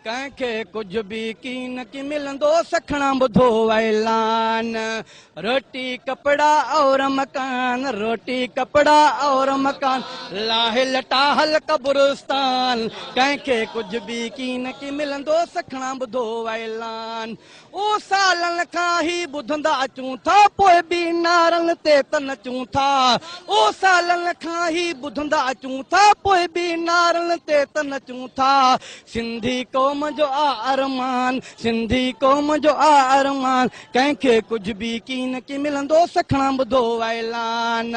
कंहिंखे कुझु बि कीन की मिलंदो सखणा ॿुधो ऐलान रोटी कपड़ा और मकान रोटी कपड़ा और मकान लाहे लटाहल कब्रिस्तान कंहिंखे कुझु बि कीन की मिलंदो सखणा ॿुधो ऐलान ओ सालनि खां ई ॿुधंदा अचूं था पोइ बि नारनि ते त नचूं था ओ सालनि खां ई ॿुधंदा अचूं था पोइ बि नारनि ते त नचूं था सिंधी क़ौम जो अरमान सिंधी क़ौम जो अरमान कंहिंखे कुझु बि कीन की मिलंदो सखणा ॿुधो ऐलान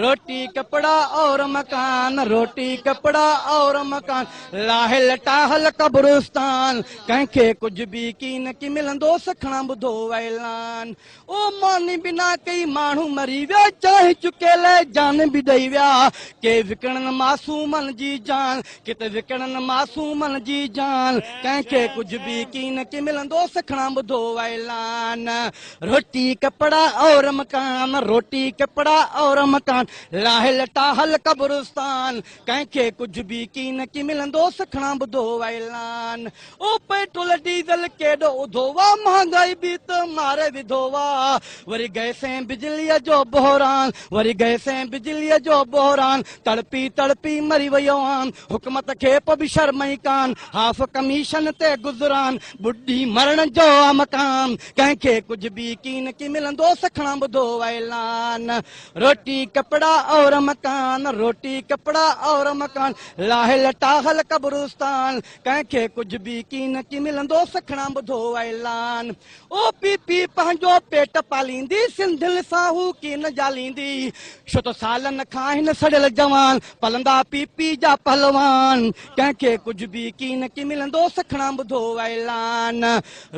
रोटी कपड़ा और मकान रोटी कपड़ा और मकान लाहे लटाहल कब्रिस्तान कंहिंखे कुझु बि कीन की मिलंदो सखणा ॿुधो ऐलान ओ मानी बिना कई माण्हू मरी विया चाहे चुकियल जान बि ॾेई विया के विकिणनि मासूमनि जी जान किथे विकिणनि मासूमनि जी जान कंहिंखे कुझु बि कीन की मिलंदो सखणा ॿुधो ऐलान रोटी कपड़ा और मकान रोटी कपड़ा और मकान लाहे लटाहल कब्रिस्तान कंहिंखे कुझु बि कीन की मिलंदो सखणा ॿुधो ऐलान ओ पेट्रोल डीज़ल केॾो उधो वा महांगाई बि त मारे विधो वा वरी गैस ऐं बिजलीअ जो बहिरान वरी गैस ऐं बिजलीअ जो बहिरान तड़पी तड़पी मरी वियो आन हुकूमत खे बि शर्म ई कान हाफ़ कमीशन ते गुज़रान बुढ़ी मरण जो मकान कंहिंखे कुझु बि कीन की मिलंदो सखणा ॿुधो ऐलान रोटी कपड़ा और मकान रोटी कपड़ा और मकान लाहे लटाहल कब्रिस्तान कंहिंखे कुझु बि कीन की मिलंदो सखणा ॿुधो ऐलान ओ पी पी पंहिंजो पेट पालींदी सिंधियुनि सां हू कीन जालींदी छो त सालनि खां हिन सड़ियल जवान पलंदा पी पी जा पहलवान कंहिंखे कुझु बि कीन की मिलंदो सखणा ॿुधो ऐलान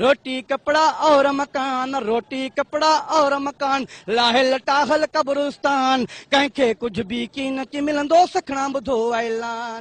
रोटी कपड़ा और मकान रोटी कपड़ा और मकान लाहे लटाहल कब्रिस्तान कंहिंखे कुझु बि कीन की मिलंदो सखणा ॿुधो ऐलान।